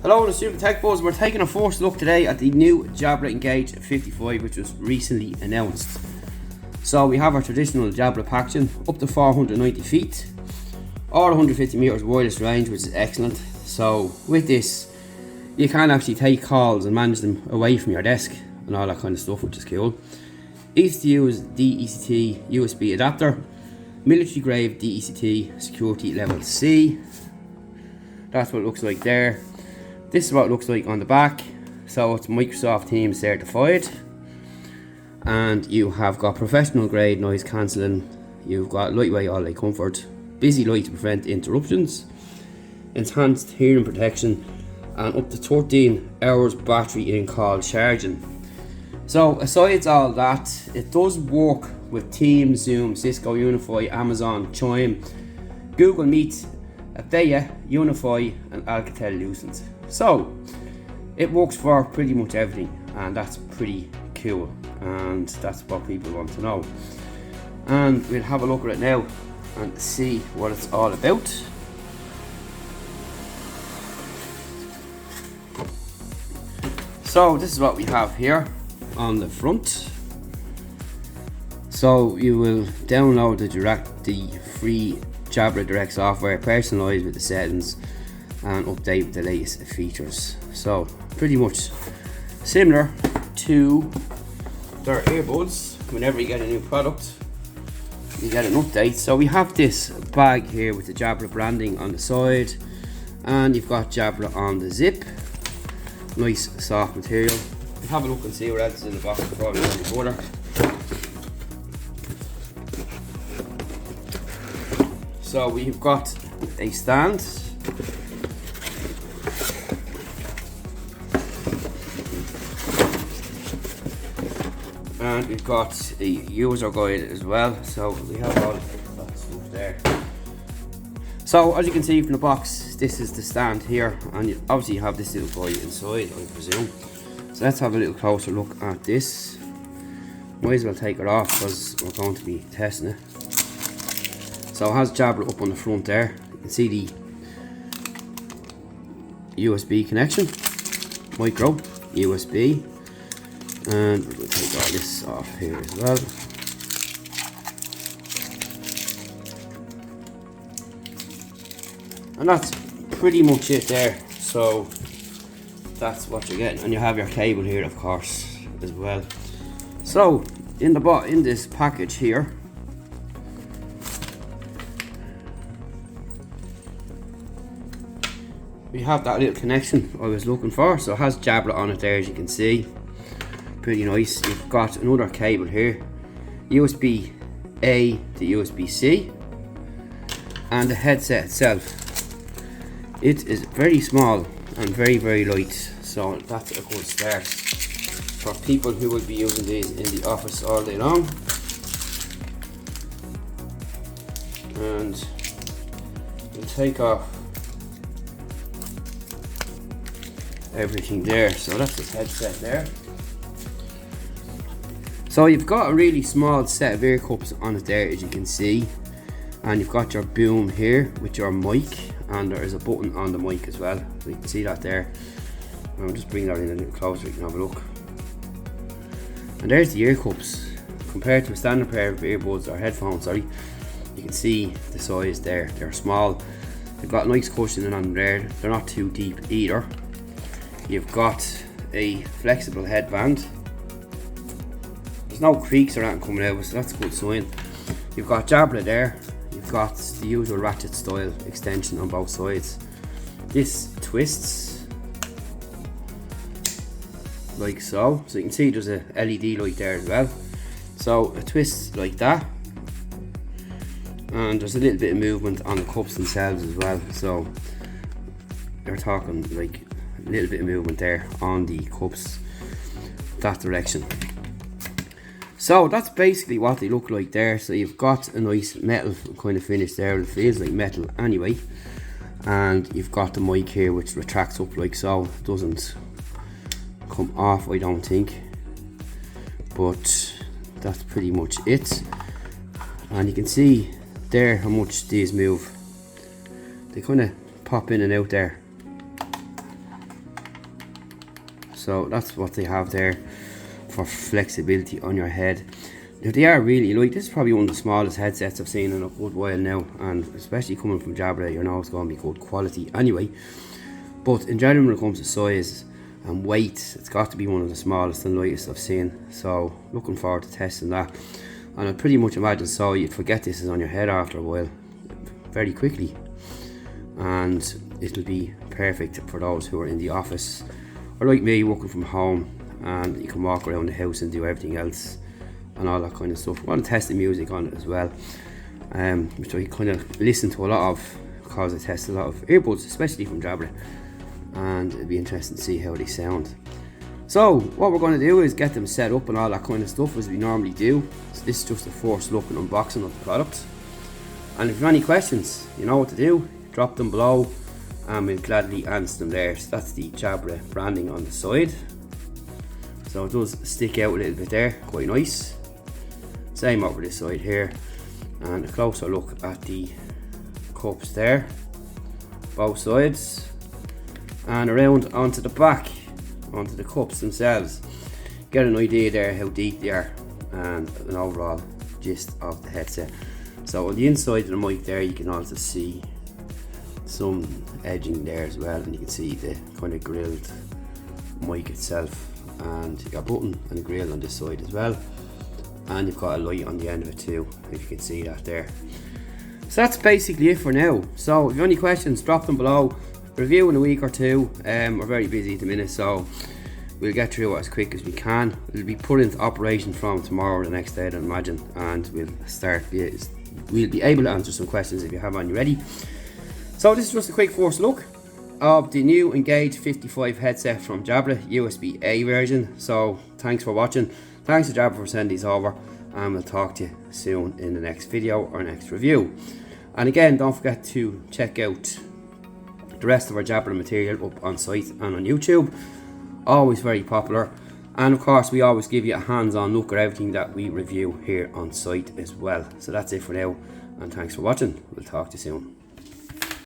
Hello, the Super Tech Buzz. We're taking a first look today at the new Jabra Engage 55, which was recently announced. So we have our traditional Jabra packaging up to 490 feet or 150 meters wireless range, which is excellent. So with this, you can actually take calls and manage them away from your desk and all that kind of stuff, which is cool. Easy to use DECT USB adapter, military grade DECT security level C. That's what it looks like there. This is what it looks like on the back. So it's Microsoft Teams certified, and you have got professional grade noise cancelling, you've got lightweight all-day comfort, busy light to prevent interruptions, enhanced hearing protection, and up to 13 hours battery in call charging. So besides all that, it does work with Teams, Zoom, Cisco Unify, Amazon, Chime, Google Meet, Avaya, Unify, and Alcatel Lucent. So it works for pretty much everything, and that's pretty cool, and that's what people want to know. And we'll have a look at it now and see what it's all about. So this is what we have here on the front. So you will download the free Jabra Direct software, personalised with the settings and update with the latest features. So pretty much similar to their earbuds. Whenever you get a new product, you get an update. So we have this bag here with the Jabra branding on the side, and you've got Jabra on the zip. Nice soft material. We'll have a look and see what else is in the box before we go any further. So we've got a stand, and we've got a user guide as well. So we have all that stuff there. So as you can see from the box, this is the stand here, and you obviously have this little guy inside, I presume. So let's have a little closer look at this. Might as well take it off because we're going to be testing it. So it has Jabra up on the front there. You can see the USB connection, micro USB, and we'll take all this off here as well. And that's pretty much it there. So that's what you're getting, and you have your cable here, of course, as well. So in this package here, we have that little connection I was looking for. So it has Jabra on it there, as you can see. Pretty nice. You've got another cable here, USB A to USB C, and the headset itself. It is very small and very light, so that's a good start for people who will be using these in the office all day long. And we'll take off everything there. So that's the headset there. So you've got a really small set of ear cups on it there, as you can see, and you've got your boom here with your mic, and there is a button on the mic as well, so you can see that there. I'll just bring that in a little closer so you can have a look. And there's the ear cups. Compared to a standard pair of earbuds or headphones, sorry, you can see the size there. They're small. They've got nice cushioning on them there. They're not too deep either. You've got a flexible headband. There's no creaks or anything coming out, so that's a good sign. You've got Jabra there. You've got the usual ratchet style extension on both sides. This twists like so. So you can see there's a LED light there as well. So it twists like that. And there's a little bit of movement on the cups themselves as well. So you're talking like a little bit of movement there on the cups that direction. So that's basically what they look like there. So you've got a nice metal kind of finish there. It feels like metal anyway. And you've got the mic here, which retracts up like so. It doesn't come off, I don't think. But that's pretty much it. And you can see there how much these move. They kind of pop in and out there. So that's what they have there for flexibility on your head. Now they are really light. This is probably one of the smallest headsets I've seen in a good while now, and especially coming from Jabra, you know it's going to be good quality anyway. But in general, when it comes to size and weight, it's got to be one of the smallest and lightest I've seen. So looking forward to testing that. And I pretty much imagine so you'd forget this is on your head after a while very quickly, and it'll be perfect for those who are in the office or like me working from home, and you can walk around the house and do everything else and all that kind of stuff. I want to test the music on it as well, which I kind of listen to a lot of because I test a lot of earbuds, especially from Jabra, and it'd be interesting to see how they sound. So what we're going to do is get them set up and all that kind of stuff as we normally do. So this is just a first look and unboxing of the product, and if you have any questions, you know what to do, drop them below and we'll gladly answer them there. So that's the Jabra branding on the side, so it does stick out a little bit there, quite nice. Same over this side here, and a closer look at the cups there, both sides, and around onto the back, onto the cups themselves. Get an idea there how deep they are and an overall gist of the headset. So on the inside of the mic there, you can also see some edging there as well, and you can see the kind of grilled mic itself, and you got a button and a grill on this side as well, and you've got a light on the end of it too, if you can see that there. So that's basically it for now. So if you have any questions, drop them below. Review in a week or two. We're very busy at the minute, so we'll get through it as quick as we can. It'll be put into operation from tomorrow or the next day, I'd imagine, and we'll be able to answer some questions if you have any ready. So this is just a quick first look of the new Engage 55 headset from Jabra, USB-A version. So thanks for watching. Thanks to Jabra for sending these over, and we'll talk to you soon in the next video or next review. And again, don't forget to check out the rest of our Jabra material up on site and on YouTube. Always very popular, and of course we always give you a hands-on look at everything that we review here on site as well. So that's it for now, and thanks for watching. We'll talk to you soon.